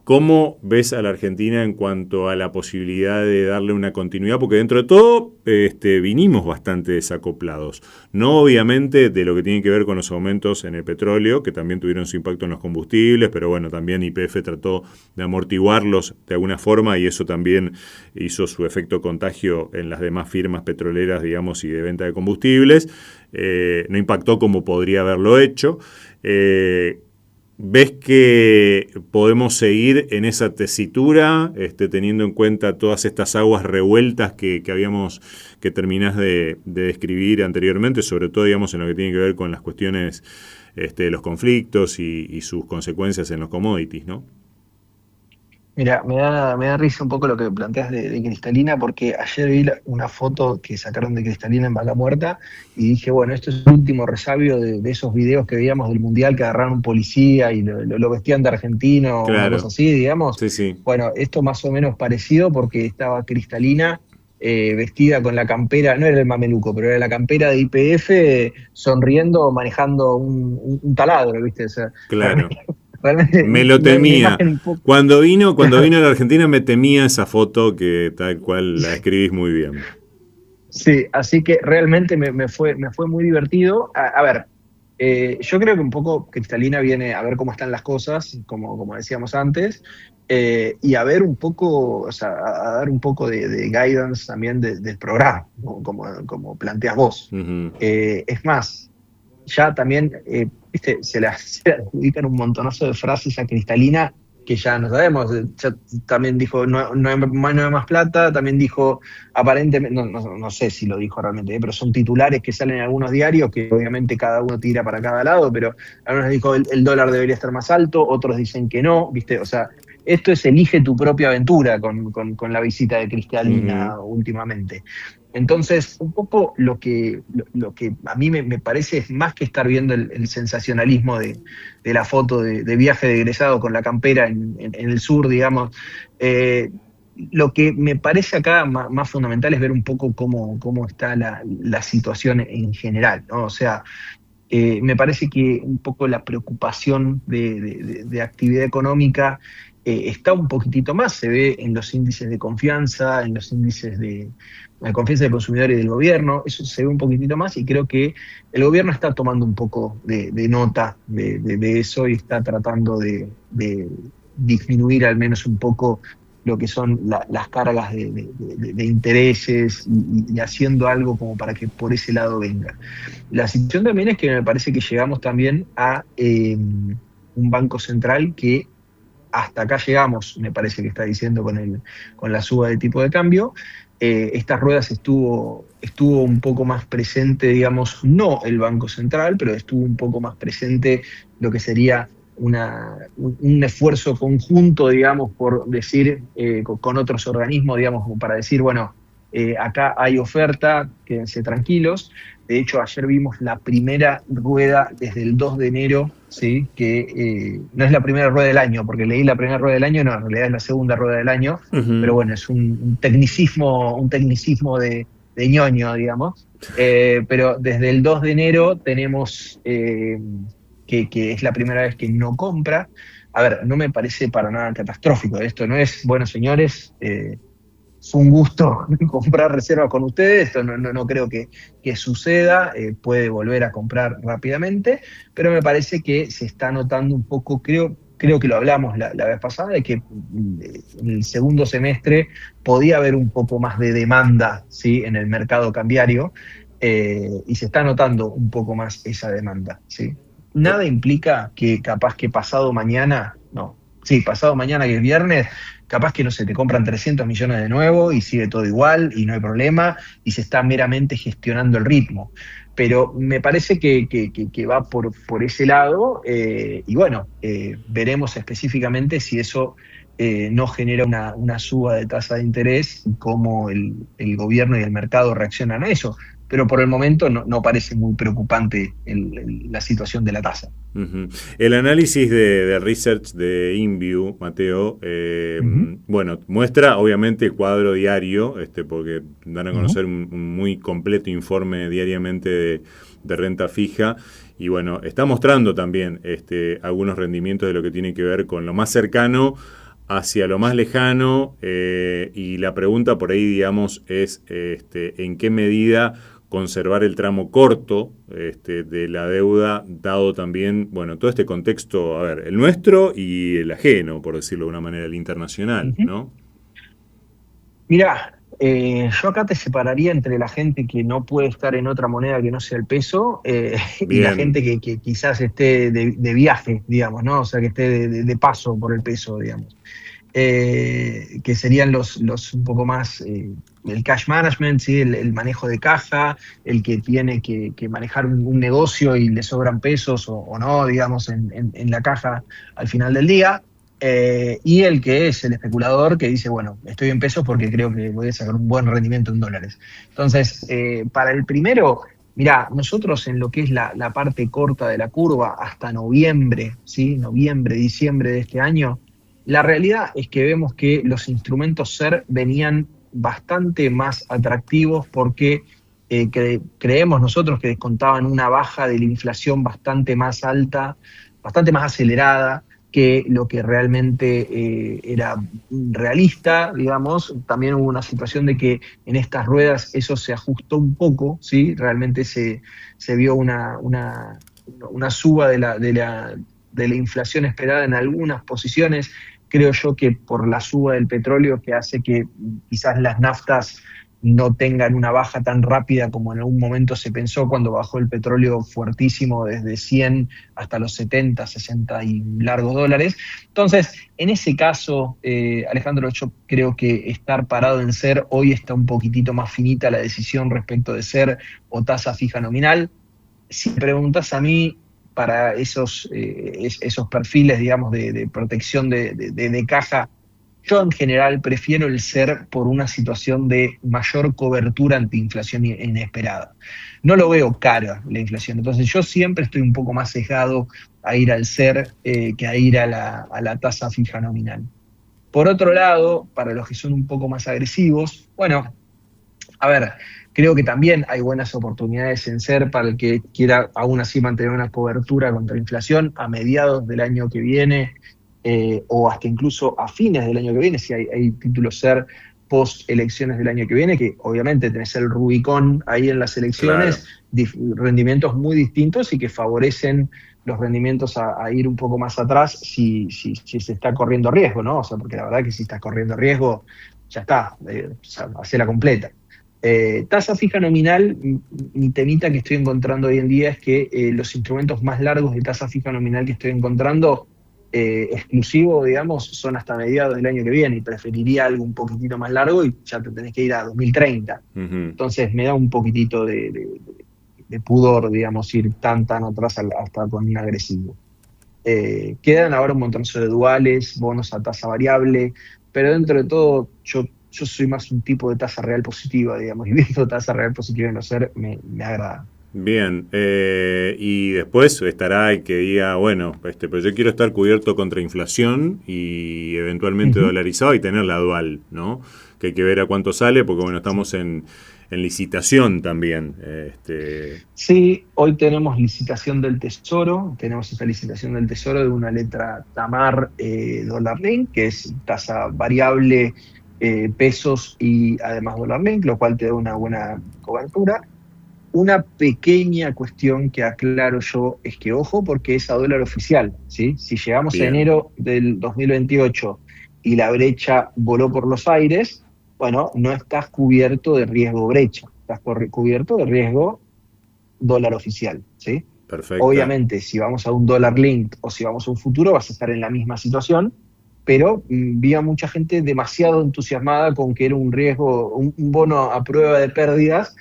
¿Cómo ves a la Argentina en cuanto a la posibilidad de darle una continuidad? Porque dentro de todo vinimos bastante desacoplados. No obviamente de lo que tiene que ver con los aumentos en el petróleo, que también tuvieron su impacto en los combustibles, pero bueno, también YPF trató de amortiguarlos de alguna forma y eso también hizo su efecto contagio en las demás firmas petroleras, digamos, y de venta de combustibles. No impactó como podría haberlo hecho. ¿Ves que podemos seguir en esa tesitura, teniendo en cuenta todas estas aguas revueltas que terminás de describir anteriormente, sobre todo, digamos, en lo que tiene que ver con las cuestiones de los conflictos y sus consecuencias en los commodities, ¿no? Mira, me da risa un poco lo que planteas de Cristalina, porque ayer vi una foto que sacaron de Cristalina en Vaca Muerta y dije, bueno, esto es el último resabio de esos videos que veíamos del Mundial, que agarraron un policía y lo vestían de argentino, Claro. una cosa así, digamos. Sí, sí. Bueno, esto más o menos parecido, porque estaba Cristalina vestida con la campera, no era el mameluco, pero era la campera de YPF, sonriendo, manejando un taladro, ¿viste? O sea, Claro. realmente Me lo una temía. imagen un poco. Cuando vino a la Argentina me temía esa foto que tal cual la escribís muy bien. Sí, así que realmente me fue muy divertido. A ver, yo creo que un poco Cristalina viene a ver cómo están las cosas, como decíamos antes, y a ver un poco, o sea, a dar un poco de guidance también del programa, ¿no? como planteas vos. Uh-huh. Es más, ya también, viste, se le adjudican un montonazo de frases a Cristalina que ya no sabemos. Ya también dijo no hay más plata, también dijo aparentemente, no sé si lo dijo realmente, pero son titulares que salen en algunos diarios que obviamente cada uno tira para cada lado, pero algunos dijo el dólar debería estar más alto, otros dicen que no, viste, o sea, esto es elige tu propia aventura con la visita de Cristalina últimamente. Entonces, un poco lo que a mí me parece es más que estar viendo el sensacionalismo de la foto de viaje de egresado con la campera en el sur, digamos. Lo que me parece acá más fundamental es ver un poco cómo está la situación en general, ¿no? O sea, me parece que un poco la preocupación de actividad económica está un poquitito más, se ve en los índices de confianza, en los índices de confianza del consumidor y del gobierno, eso se ve un poquitito más y creo que el gobierno está tomando un poco de nota de eso y está tratando de disminuir al menos un poco lo que son las cargas de intereses y haciendo algo como para que por ese lado venga. La situación también es que me parece que llegamos también a un Banco Central que hasta acá llegamos, me parece que está diciendo con la suba de tipo de cambio. Estas ruedas estuvo un poco más presente, digamos, no el Banco Central, pero estuvo un poco más presente lo que sería un esfuerzo conjunto, digamos, por decir, con otros organismos, digamos, como para decir, bueno, acá hay oferta, quédense tranquilos. De hecho, ayer vimos la primera rueda desde el 2 de enero, ¿sí? Que no es la primera rueda del año, porque leí la primera rueda del año, no, en realidad es la segunda rueda del año, pero bueno, es un tecnicismo de ñoño, digamos. Pero desde el 2 de enero tenemos que es la primera vez que no compra. A ver, no me parece para nada catastrófico. Esto no es, bueno, señores, fue un gusto comprar reservas con ustedes, esto no creo que suceda, puede volver a comprar rápidamente, pero me parece que se está notando un poco, creo que lo hablamos la vez pasada, de que en el segundo semestre podía haber un poco más de demanda, ¿sí? En el mercado cambiario, y se está notando un poco más esa demanda, ¿sí? Nada implica que capaz que pasado mañana que es viernes, capaz que no se te compran 300 millones de nuevo y sigue todo igual y no hay problema y se está meramente gestionando el ritmo. Pero me parece que va por ese lado y bueno, veremos específicamente si eso no genera una suba de tasa de interés y cómo el gobierno y el mercado reaccionan a eso. Pero por el momento no parece muy preocupante la situación de la tasa. Uh-huh. El análisis de research de InView, Mateo, bueno, muestra obviamente el cuadro diario, porque dan a conocer un muy completo informe diariamente de renta fija, y bueno, está mostrando también algunos rendimientos de lo que tiene que ver con lo más cercano hacia lo más lejano, y la pregunta por ahí, digamos, es ¿en qué medida conservar el tramo corto de la deuda, dado también, bueno, todo este contexto, a ver, el nuestro y el ajeno, por decirlo de una manera, el internacional, ¿no? Mirá, yo acá te separaría entre la gente que no puede estar en otra moneda que no sea el peso, y la gente que quizás esté de viaje, digamos, ¿no? O sea, que esté de paso por el peso, digamos. Que serían los un poco más el cash management, ¿sí? El manejo de caja, el que tiene que manejar un negocio y le sobran pesos o no, digamos, en la caja al final del día. Y el que es el especulador que dice, bueno, estoy en pesos porque creo que voy a sacar un buen rendimiento en dólares. Entonces, para el primero, mirá, nosotros en lo que es la parte corta de la curva hasta noviembre, ¿sí? Noviembre, diciembre de este año, la realidad es que vemos que los instrumentos SER venían bastante más atractivos porque creemos nosotros que descontaban una baja de la inflación bastante más alta, bastante más acelerada que lo que realmente era realista, digamos. También hubo una situación de que en estas ruedas eso se ajustó un poco, ¿sí? Realmente se vio una suba de la inflación esperada en algunas posiciones. Creo yo que por la suba del petróleo, que hace que quizás las naftas no tengan una baja tan rápida como en algún momento se pensó cuando bajó el petróleo fuertísimo desde 100 hasta los 70, 60 y largos dólares. Entonces, en ese caso, Alejandro, yo creo que estar parado en SER, hoy está un poquitito más finita la decisión respecto de SER o tasa fija nominal. Si me preguntas a mí, para esos perfiles, digamos, de protección de caja, yo en general prefiero el SER por una situación de mayor cobertura ante inflación inesperada. No lo veo cara la inflación, entonces yo siempre estoy un poco más sesgado a ir al SER que a ir a la tasa fija nominal. Por otro lado, para los que son un poco más agresivos, bueno, a ver, creo que también hay buenas oportunidades en SER para el que quiera aún así mantener una cobertura contra inflación a mediados del año que viene, o hasta incluso a fines del año que viene, si hay títulos SER post elecciones del año que viene, que obviamente tenés el Rubicón ahí en las elecciones, claro, rendimientos muy distintos y que favorecen los rendimientos a ir un poco más atrás si se está corriendo riesgo, ¿no? O sea, porque la verdad que si estás corriendo riesgo, ya está, o sea, hacela completa. Tasa fija nominal, mi temita que estoy encontrando hoy en día es que los instrumentos más largos de tasa fija nominal que estoy encontrando, exclusivo, digamos, son hasta mediados del año que viene, y preferiría algo un poquitito más largo y ya te tenés que ir a 2030. Entonces me da un poquitito de pudor, digamos, ir tan atrás hasta con un agresivo. Quedan ahora un montonazo de duales, bonos a tasa variable, pero dentro de todo yo soy más un tipo de tasa real positiva, digamos, y viendo tasa real positiva en los SER me agrada. Bien, y después estará el que diga, bueno, pero yo quiero estar cubierto contra inflación y eventualmente dolarizado y tener la dual, ¿no? Que hay que ver a cuánto sale, porque bueno, estamos en licitación también. Sí, hoy tenemos licitación del Tesoro, tenemos esta licitación del Tesoro de una letra TAMAR Dollar Link, que es tasa variable, pesos y además Dollar Link, lo cual te da una buena cobertura. Una pequeña cuestión que aclaro yo es que, ojo, porque es a dólar oficial, ¿sí? Si llegamos a enero del 2028 y la brecha voló por los aires, bueno, no estás cubierto de riesgo brecha, estás cubierto de riesgo dólar oficial, ¿sí? Perfecto. Obviamente, si vamos a un dólar linked o si vamos a un futuro, vas a estar en la misma situación, pero vi a mucha gente demasiado entusiasmada con que era un riesgo, un bono a prueba de pérdidas,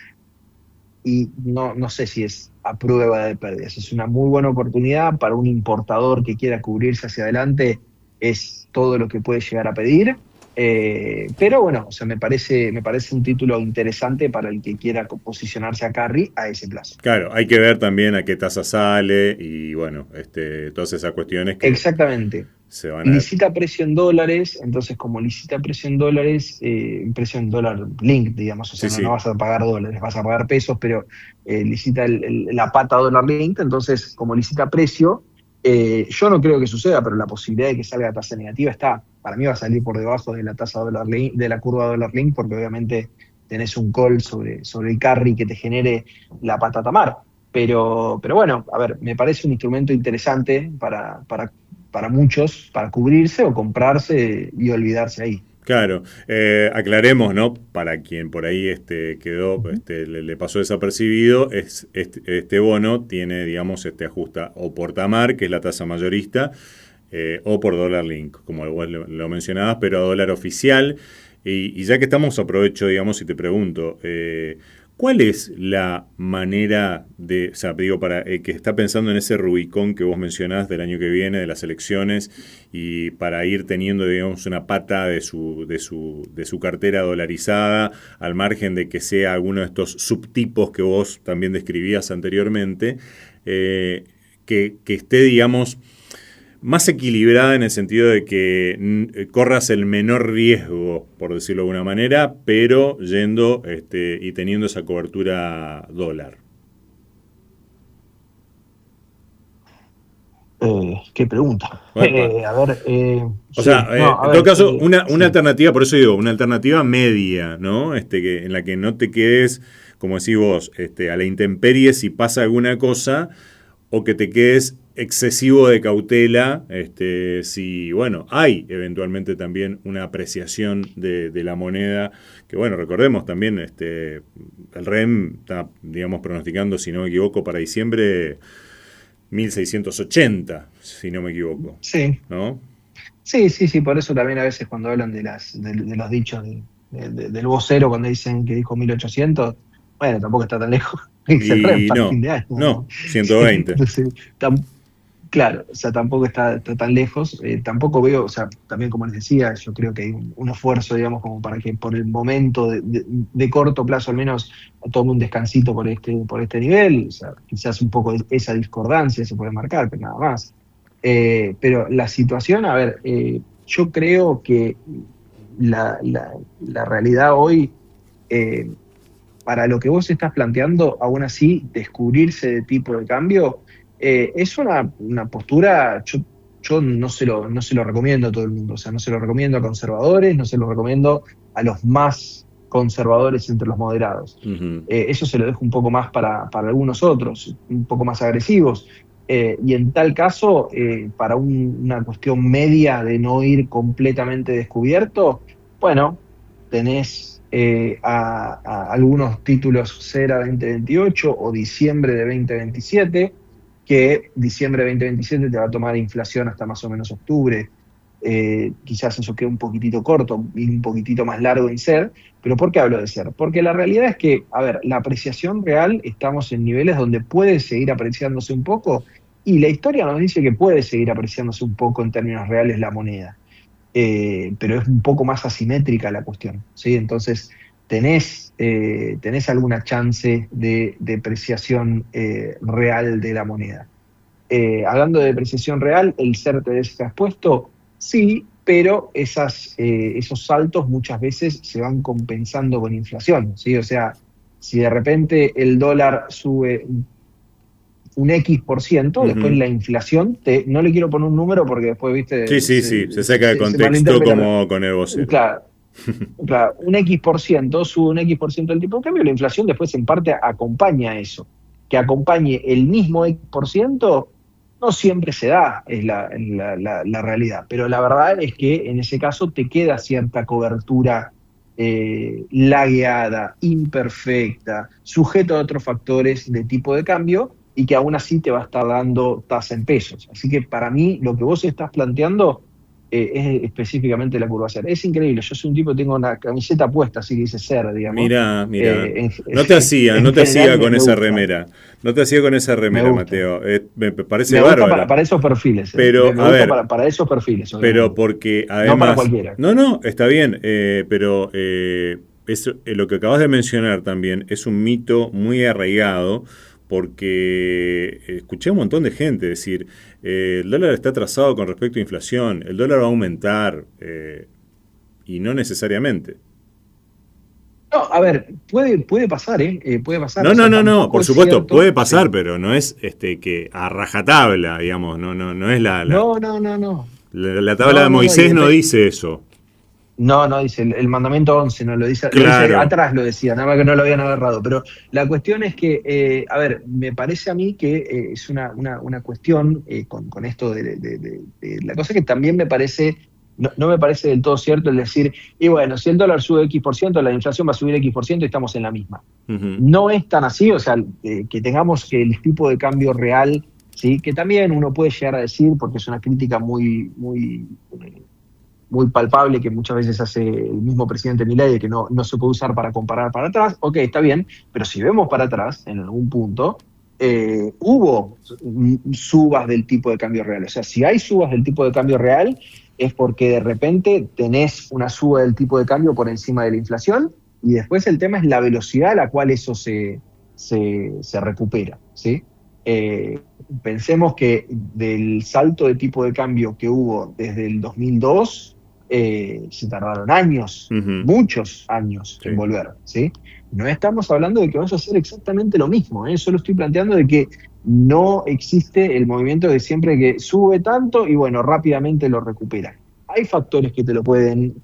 y no sé si es a prueba de pérdidas. Es una muy buena oportunidad para un importador que quiera cubrirse hacia adelante, es todo lo que puede llegar a pedir. Pero bueno, o sea, me parece un título interesante para el que quiera posicionarse a carry a ese plazo. Claro, hay que ver también a qué tasa sale y bueno, todas esas cuestiones que exactamente se van a... Licita precio en dólares, entonces como licita precio en dólares, precio en dólar link, digamos, o sea, no vas a pagar dólares, vas a pagar pesos, pero licita la pata dólar link, entonces como licita precio, yo no creo que suceda, pero la posibilidad de que salga tasa negativa está. para mí va a salir por debajo de la tasa dólar link, de la curva dólar link, porque obviamente tenés un call sobre el carry que te genere la patata mar. Pero bueno, a ver, me parece un instrumento interesante para muchos, para cubrirse o comprarse y olvidarse ahí. Claro, aclaremos, ¿no? Para quien por ahí quedó, le pasó desapercibido, este bono tiene, digamos, ajusta o por TAMAR, que es la tasa mayorista, o por dólar link, como lo mencionabas, pero a dólar oficial. Y ya que estamos, aprovecho, digamos, y te pregunto, ¿cuál es la manera de, o sea, digo, para el que está pensando en ese Rubicón que vos mencionás del año que viene, de las elecciones, y para ir teniendo, digamos, una pata de su cartera dolarizada, al margen de que sea alguno de estos subtipos que vos también describías anteriormente, que esté, digamos, más equilibrada en el sentido de que corras el menor riesgo, por decirlo de alguna manera, pero yendo y teniendo esa cobertura dólar? ¿Qué pregunta? A ver, en todo caso, una alternativa, por eso digo, una alternativa media, ¿no? En la que no te quedes, como decís vos, a la intemperie si pasa alguna cosa, o que te quedes excesivo de cautela, si, bueno, hay eventualmente también una apreciación de la moneda, que bueno, recordemos también, el REM está, digamos, pronosticando, si no me equivoco, para diciembre 1680, si no me equivoco. Sí. ¿No? Sí, por eso también a veces cuando hablan de los dichos del vocero, cuando dicen que dijo 1800, bueno, tampoco está tan lejos. Y no, 120. Entonces, claro, o sea, tampoco está tan lejos. Tampoco veo, o sea, también como les decía, yo creo que hay un esfuerzo, digamos, como para que por el momento de corto plazo al menos tome un descansito por este nivel. O sea, quizás un poco esa discordancia se puede marcar, pero nada más. Pero la situación, a ver, yo creo que la realidad hoy, para lo que vos estás planteando, aún así, descubrirse de tipo de cambio, es una postura, yo no se lo recomiendo a todo el mundo, o sea, no se lo recomiendo a conservadores, no se lo recomiendo a los más conservadores entre los moderados. Uh-huh. Eso se lo dejo un poco más para algunos otros, un poco más agresivos. Y en tal caso, para una cuestión media de no ir completamente descubierto, bueno, tenés a algunos títulos CERA 2028 o diciembre de 2027, que diciembre de 2027 te va a tomar inflación hasta más o menos octubre. Quizás eso quede un poquitito corto y un poquitito más largo en ser, pero ¿por qué hablo de ser? Porque la realidad es que, a ver, la apreciación real, estamos en niveles donde puede seguir apreciándose un poco, y la historia nos dice que puede seguir apreciándose un poco en términos reales la moneda, pero es un poco más asimétrica la cuestión, ¿sí? Entonces tenés alguna chance de depreciación real de la moneda. Hablando de depreciación real, ¿el SER te deja expuesto? Sí, pero esos saltos muchas veces se van compensando con inflación, ¿sí? O sea, si de repente el dólar sube un X%, uh-huh, después la inflación, no le quiero poner un número porque después, viste... Sí, se saca de contexto como con el vocero. Claro, un X%, sube un X% del tipo de cambio, la inflación después en parte acompaña eso. Que acompañe el mismo X% no siempre se da, es la realidad. Pero la verdad es que en ese caso te queda cierta cobertura lagueada, imperfecta, sujeto a otros factores de tipo de cambio, y que aún así te va a estar dando tasa en pesos. Así que para mí lo que vos estás planteando es específicamente la curva SER. Es increíble, yo soy un tipo que tengo una camiseta puesta, así que dice SER, digamos. Mira, no te hacía con esa remera. No te hacía con esa remera, Mateo. Me parece bárbaro. Para esos perfiles. Pero, me gusta para esos perfiles. Obviamente. Pero porque además... No para cualquiera. No, está bien, pero lo que acabas de mencionar también es un mito muy arraigado, porque escuché a un montón de gente decir, el dólar está atrasado con respecto a inflación, el dólar va a aumentar, y no necesariamente. No, a ver, puede pasar, puede pasar. No, por supuesto, cierto, puede pasar, sí, pero no es que a rajatabla, digamos, no es la... No. La tabla de Moisés no dice eso. No dice, el mandamiento 11 no lo dice, claro. lo dice, atrás lo decía, nada más que no lo habían agarrado. Pero la cuestión es que, a ver, me parece a mí que es una cuestión con esto de la cosa que también me parece, no me parece del todo cierto el decir, y bueno, si el dólar sube X%, la inflación va a subir X% y estamos en la misma. No es tan así, o sea, que tengamos que el tipo de cambio real, ¿sí? Que también uno puede llegar a decir, porque es una crítica muy palpable que muchas veces hace el mismo presidente Milei, que no se puede usar para comparar para atrás. Ok, está bien, pero si vemos para atrás, en algún punto, hubo subas del tipo de cambio real. O sea, si hay subas del tipo de cambio real, es porque de repente tenés una suba del tipo de cambio por encima de la inflación, y después el tema es la velocidad a la cual eso se recupera, ¿sí? Pensemos que del salto de tipo de cambio que hubo desde el 2002, se tardaron años, muchos años en volver, ¿sí? No estamos hablando de que vaya a ser exactamente lo mismo, solo estoy planteando de que no existe el movimiento de siempre que sube tanto y bueno, rápidamente lo recupera. Hay factores que te lo pueden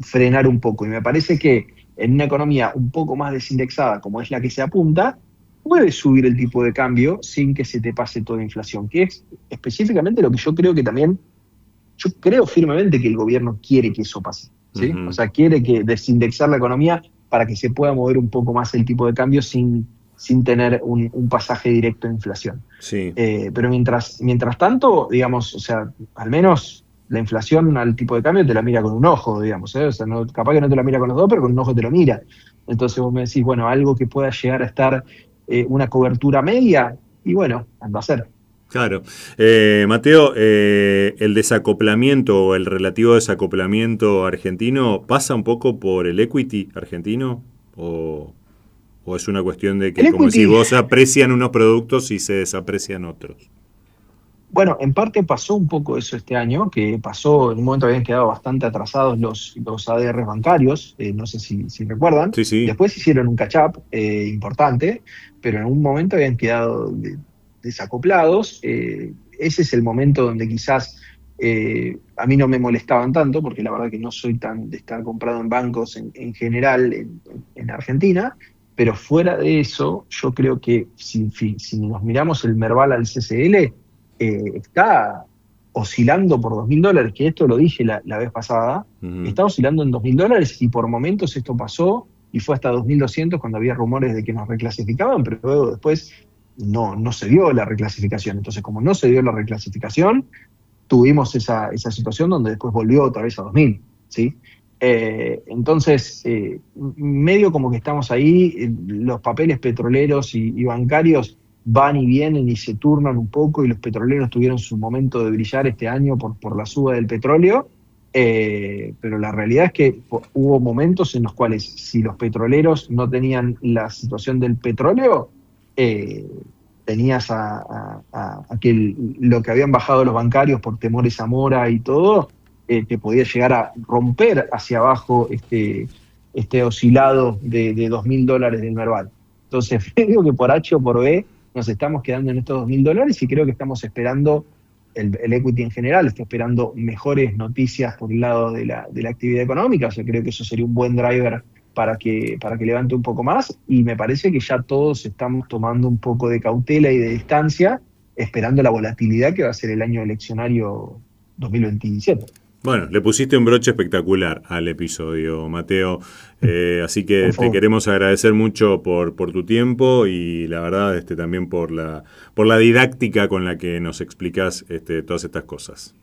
frenar un poco, y me parece que en una economía un poco más desindexada como es la que se apunta, puedes subir el tipo de cambio sin que se te pase toda inflación, que es específicamente lo que yo creo que también, yo creo firmemente que el gobierno quiere que eso pase, ¿sí? O sea, quiere que desindexar la economía para que se pueda mover un poco más el tipo de cambio sin tener un pasaje directo a inflación. Sí. Pero mientras tanto, digamos, o sea, al menos la inflación al tipo de cambio te la mira con un ojo, digamos, o sea, capaz que no te la mira con los dos, pero con un ojo te lo mira. Entonces vos me decís, bueno, algo que pueda llegar a estar una cobertura media, y bueno, anda a ser. Claro. Mateo, el desacoplamiento o el relativo desacoplamiento argentino pasa un poco por el equity argentino o es una cuestión de que, como si vos se aprecian unos productos y se desaprecian otros. Bueno, en parte pasó un poco eso este año, que pasó, en un momento habían quedado bastante atrasados los ADRs bancarios, no sé si recuerdan. Sí. Después hicieron un catch-up importante, pero en un momento habían quedado desacoplados. Ese es el momento donde quizás a mí no me molestaban tanto, porque la verdad que no soy tan de estar comprado en bancos en general en Argentina, pero fuera de eso, yo creo que si nos miramos el Merval al CCL, está oscilando por $2.000, que esto lo dije la vez pasada, está oscilando en $2.000 y por momentos esto pasó y fue hasta 2.200 cuando había rumores de que nos reclasificaban, pero luego después no se dio la reclasificación. Entonces, como no se dio la reclasificación, tuvimos esa situación donde después volvió otra vez a 2.000, ¿sí? Entonces, medio como que estamos ahí, los papeles petroleros y bancarios van y vienen y se turnan un poco, y los petroleros tuvieron su momento de brillar este año por la suba del petróleo, pero la realidad es que hubo momentos en los cuales si los petroleros no tenían la situación del petróleo, tenías a que lo que habían bajado los bancarios por temores a Mora y todo, te podía llegar a romper hacia abajo este oscilado de $2.000 del Merval. Entonces, creo que por H o por B nos estamos quedando en estos $2.000 y creo que estamos esperando, el equity en general está esperando mejores noticias por el lado de la actividad económica. O sea, creo que eso sería un buen driver para que levante un poco más, y me parece que ya todos estamos tomando un poco de cautela y de distancia, esperando la volatilidad que va a ser el año eleccionario 2027. Bueno, le pusiste un broche espectacular al episodio, Mateo, así que te queremos agradecer mucho por tu tiempo y la verdad también por la didáctica con la que nos explicás todas estas cosas.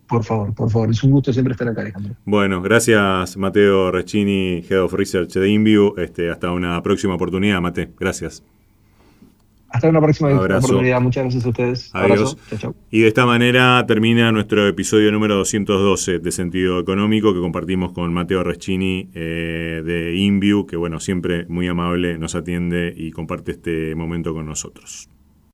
Por favor, es un gusto siempre estar acá, Alejandro. Bueno, gracias Mateo Recchini, Head of Research de InView, hasta una próxima oportunidad, Mate, gracias. Hasta una próxima oportunidad. Muchas gracias a ustedes. Adiós. Chau, chau. Y de esta manera termina nuestro episodio número 212 de Sentido Económico, que compartimos con Mateo Recchini de InView, que bueno, siempre muy amable, nos atiende y comparte este momento con nosotros.